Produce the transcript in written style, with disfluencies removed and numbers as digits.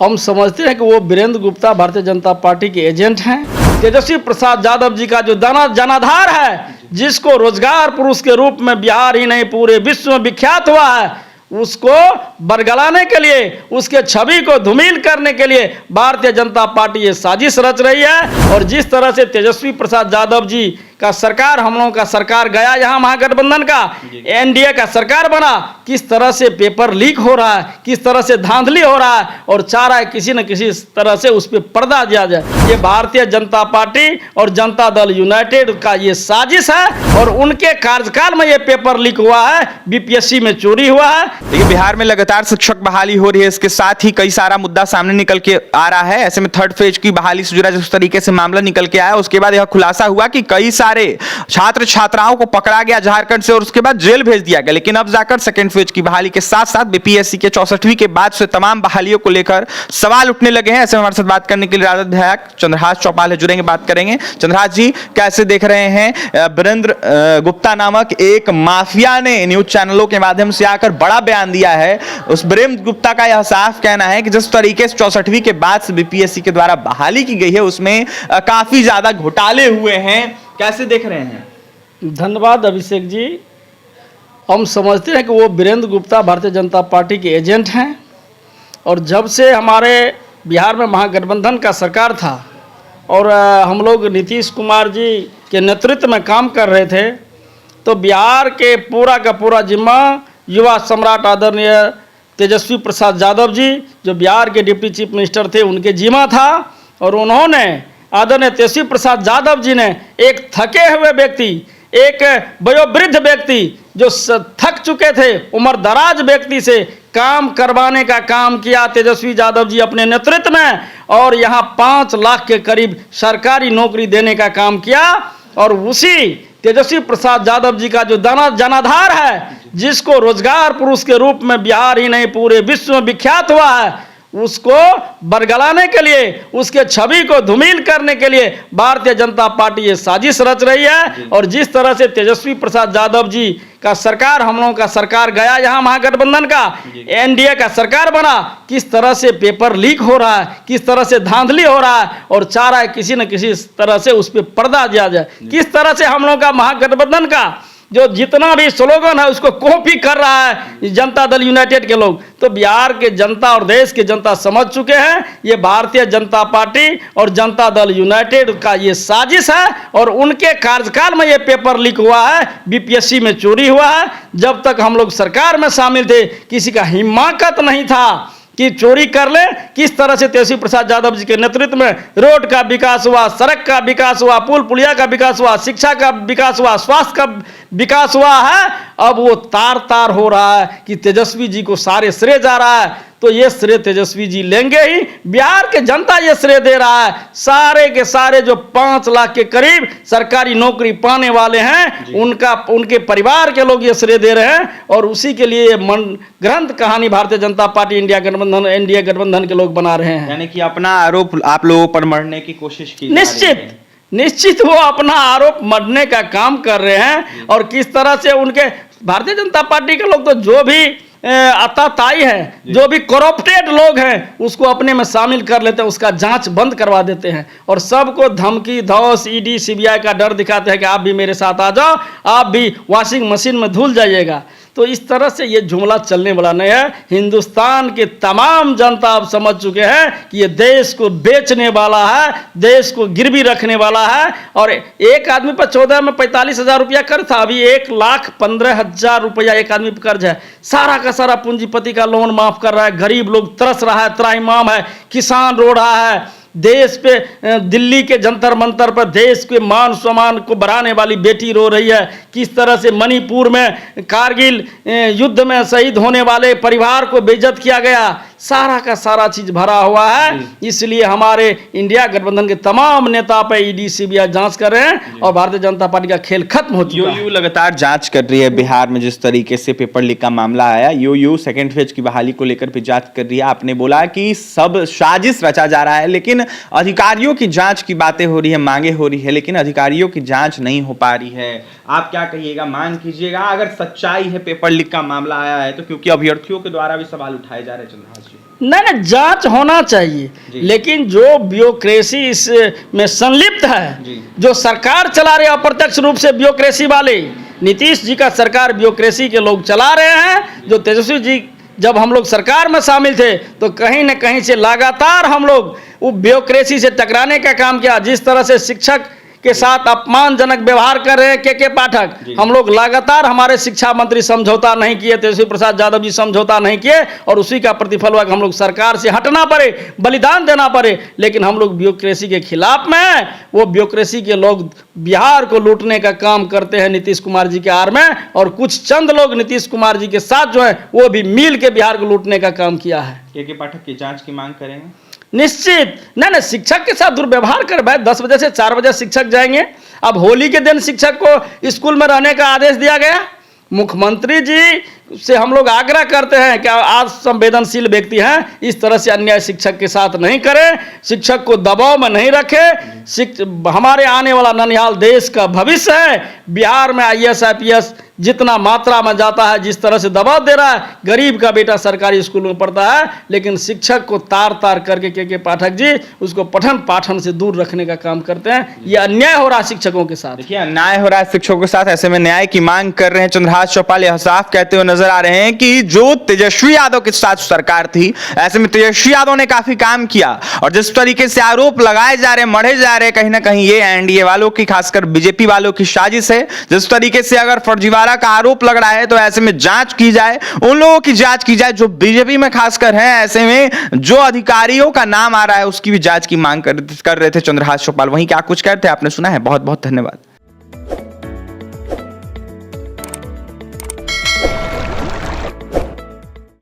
हम समझते हैं कि वो वीरेंद्र गुप्ता भारतीय जनता पार्टी के एजेंट हैं। तेजस्वी प्रसाद यादव जी का जो जनाधार है, जिसको रोजगार पुरुष के रूप में बिहार ही नहीं पूरे विश्व में विख्यात हुआ है, उसको बरगलाने के लिए, उसके छवि को धूमिल करने के लिए भारतीय जनता पार्टी ये साजिश रच रही है। और जिस तरह से तेजस्वी प्रसाद यादव जी का सरकार, हम लोगों का सरकार गया यहाँ, महागठबंधन का एनडीए का सरकार बना, किस तरह से पेपर लीक हो रहा है, किस तरह से धांधली हो रहा है और चाह रहा है किसी न किसी तरह से उस पर पर्दा दिया जाए। ये भारतीय जनता पार्टी और जनता दल यूनाइटेड का ये साजिश है और उनके कार्यकाल में ये पेपर लीक हुआ है, बीपीएससी में चोरी हुआ है। देखिए, बिहार में लगातार शिक्षक बहाली हो रही है, इसके साथ ही कई सारा मुद्दा सामने निकल के आ रहा है। ऐसे में थर्ड फेज की बहाली से जुड़ा जिस तरीके से मामला निकल के आया, उसके बाद यह खुलासा हुआ कि कई सारे छात्र छात्राओं को पकड़ा गया झारखंड से और उसके बाद जेल भेज दिया गया। लेकिन अब जाकर सेकंड फेज की बहाली के साथ साथ बीपीएससी के 64वीं के बाद से तमाम बहालियों को लेकर सवाल उठने लगे हैं। ऐसे में हमारे साथ बात करने के लिए राजद विधायक चंद्रहास चौपाल जुड़ेंगे, बात करेंगे। चंद्रहास जी, कैसे देख रहे हैं वीरेंद्र गुप्ता नामक एक माफिया ने न्यूज चैनलों के माध्यम से आकर बड़ा बयान दिया है। उस वीरेंद्र गुप्ता का यह साफ कहना है कि जिस तरीके से 64वीं के बाद से बीपीएससी के द्वारा बहाली की गई है, उसमें काफी ज्यादा घोटाले हुए हैं। कैसे देख रहे हैं? धन्यवाद अभिषेक जी। हम समझते हैं कि वो वीरेंद्र गुप्ता भारतीय जनता पार्टी के एजेंट हैं और जब से हमारे बिहार में महागठबंधन का सरकार था और हम लोग नीतीश कुमार जी के नेतृत्व में काम कर रहे थे, तो बिहार के पूरा का पूरा जिम्मा युवा सम्राट आदरणीय तेजस्वी प्रसाद यादव जी, जो बिहार के डिप्टी चीफ मिनिस्टर थे, उनके जिम्मा था। और उन्होंने, आदरणीय तेजस्वी प्रसाद यादव जी ने, एक थके हुए व्यक्ति, एक वयोवृद्ध व्यक्ति जो थक चुके थे, उम्र दराज व्यक्ति से काम करवाने का काम किया तेजस्वी यादव जी अपने नेतृत्व में, और यहाँ 5 लाख के करीब सरकारी नौकरी देने का काम किया। और उसी तेजस्वी प्रसाद यादव जी का जो जनाधार है, जिसको रोजगार पुरुष के रूप में बिहार ही नहीं पूरे विश्व में विख्यात हुआ है, उसको बरगलाने के लिए, उसके छवि को धूमिल करने के लिए भारतीय जनता पार्टी ये साजिश रच रही है। और जिस तरह से तेजस्वी प्रसाद यादव जी का सरकार, हम लोगों का सरकार गया यहाँ, महागठबंधन का एनडीए का सरकार बना, किस तरह से पेपर लीक हो रहा है, किस तरह से धांधली हो रहा है और चाह रहा है किसी न किसी तरह से उस पर पर्दा दिया जाए। किस तरह से हम लोग का महागठबंधन का जो जितना भी स्लोगन है उसको कॉपी कर रहा है जनता दल यूनाइटेड के लोग। तो बिहार के जनता और देश के जनता समझ चुके हैं ये भारतीय जनता पार्टी और जनता दल यूनाइटेड का ये साजिश है और उनके कार्यकाल में ये पेपर लीक हुआ है, बीपीएससी में चोरी हुआ है। जब तक हम लोग सरकार में शामिल थे, किसी का हिम्मत नहीं था कि चोरी कर ले। किस तरह से तेजस्वी प्रसाद यादव जी के नेतृत्व में रोड का विकास हुआ, सड़क का विकास हुआ, पुल पुलिया का विकास हुआ, शिक्षा का विकास हुआ, स्वास्थ्य का विकास हुआ है। अब वो तार तार हो रहा है कि तेजस्वी जी को सारे श्रेय जा रहा है, तो ये श्रेय तेजस्वी जी लेंगे ही। बिहार के जनता ये श्रेय दे रहा है। सारे के सारे जो 5 लाख के करीब सरकारी नौकरी पाने वाले हैं, उनके परिवार के लोग ये श्रेय दे रहे हैं और उसी के लिए मन ग्रंथ कहानी भारतीय जनता पार्टी इंडिया गठबंधन, एनडीए गठबंधन के लोग बना रहे हैं। यानी कि अपना आरोप आप लोगों पर मढ़ने की कोशिश की। निश्चित वो अपना आरोप मढ़ने का काम कर रहे हैं। और किस तरह से उनके भारतीय जनता पार्टी के लोग तो जो भी अताताई है, जो भी करप्टेड लोग हैं, उसको अपने में शामिल कर लेते हैं, उसका जांच बंद करवा देते हैं और सबको धमकी धौस, ईडी सीबीआई का डर दिखाते हैं कि आप भी मेरे साथ आ जाओ, आप भी वॉशिंग मशीन में धुल जाइएगा। तो इस तरह से ये जुमला चलने वाला नहीं है। हिंदुस्तान के तमाम जनता अब समझ चुके हैं कि ये देश को बेचने वाला है, देश को गिरवी रखने वाला है। और एक आदमी पर 14 में 45,000 रुपया कर्ज था, अभी 1,15,000 रुपया एक आदमी पर कर्ज है। सारा का सारा पूंजीपति का लोन माफ कर रहा है, गरीब लोग तरस रहा है, त्राहिमाम है, किसान रो रहा है। देश पे दिल्ली के जंतर मंतर पर देश के मान सम्मान को बढ़ाने वाली बेटी रो रही है। किस तरह से मणिपुर में कारगिल युद्ध में शहीद होने वाले परिवार को बेइज्जत किया गया, सारा का सारा चीज भरा हुआ है। इसलिए हमारे इंडिया गठबंधन के तमाम नेता पे ईडी सीबीआई जांच कर रहे हैं और भारतीय जनता पार्टी का खेल खत्म हो चुका है। यूयू लगातार जांच कर रही है बिहार में, जिस तरीके से पेपर लीक का मामला आया। यूयू सेकंड फेज की बहाली को लेकर भी जांच कर रही है। आपने बोला कि सब साजिश रचा जा रहा है, लेकिन अधिकारियों की जांच की बातें हो रही है, मांगे हो रही है, लेकिन अधिकारियों की जांच नहीं हो पा रही है। आप क्या कहिएगा, मांग कीजिएगा अगर सच्चाई है पेपर लीक का मामला आया है तो? क्योंकि अभ्यर्थियों के द्वारा भी सवाल उठाए जा रहे हैं। चंद्रहास जी, नहीं, जांच होना चाहिए, लेकिन जो ब्यूरोक्रेसी इसमें संलिप्त है, जो सरकार चला रहे अप्रत्यक्ष रूप से ब्यूरोक्रेसी वाले, नीतीश जी का सरकार ब्यूरोक्रेसी के लोग चला रहे हैं। जो तेजस्वी जी जब हम लोग सरकार में शामिल थे तो कहीं न कहीं से लगातार हम लोग वो ब्यूरोक्रेसी से टकराने का काम किया। जिस तरह से शिक्षक के साथ अपमानजनक व्यवहार कर रहे हैं के पाठक, हम लोग लगातार, हमारे शिक्षा मंत्री समझौता नहीं किए, तेजस्वी प्रसाद यादव जी समझौता नहीं किए, और उसी का प्रतिफल हुआ कि हम लोग सरकार से हटना पड़े, बलिदान देना पड़े। लेकिन हम लोग ब्यूरोक्रेसी के खिलाफ में हैं। वो ब्यूरोक्रेसी के लोग बिहार को लूटने का काम करते हैं नीतीश कुमार जी के आड़ में, और कुछ चंद लोग नीतीश कुमार जी के साथ जो है वो भी मिल के बिहार को लूटने का काम किया है। के पाठक की जांच की मांग करेंगे? निश्चित नहीं, शिक्षक के साथ दुर्व्यवहार कर भाई, 10 बजे से 4 बजे शिक्षक जाएंगे। अब होली के दिन शिक्षक को स्कूल में रहने का आदेश दिया गया। मुख्यमंत्री जी से हम लोग आग्रह करते हैं कि आज संवेदनशील व्यक्ति हैं, इस तरह से अन्याय शिक्षक के साथ नहीं करें, शिक्षक को दबाव में नहीं रखें। हमारे आने वाला ननिहाल देश का भविष्य है। बिहार में IAS IPS जितना मात्रा में जाता है, जिस तरह से दबाव दे रहा है, गरीब का बेटा सरकारी स्कूल में पढ़ता है, लेकिन शिक्षक को तार तार करके के पाठक जी उसको पठन पाठन से दूर रखने का काम करते हैं। ये अन्याय हो रहा है शिक्षकों के साथ। देखिए, अन्याय हो रहा है शिक्षकों के साथ। ऐसे में न्याय की मांग कर रहे हैं चंद्रहास चौपाल। यह साफ कहते हुए नजर आ रहे हैं कि जो तेजस्वी यादव के साथ सरकार थी, ऐसे में तेजस्वी यादव ने काफी काम किया, और जिस तरीके से आरोप लगाए जा रहे, मढ़े जा रहे, कहीं ना कहीं ये NDA वालों की, खासकर बीजेपी वालों की साजिश है। जिस तरीके से अगर फर्जीवाड़ा का आरोप लग रहा है तो ऐसे में जांच की जाए, उन लोगों की जांच की जाए जो बीजेपी में खासकर हैं। ऐसे में जो अधिकारियों का नाम आ रहा है उसकी भी जांच की मांग कर रहे थे चंद्रहास चौपाल। वहीं क्या कुछ कहते हैं आपने सुना है। बहुत बहुत धन्यवाद।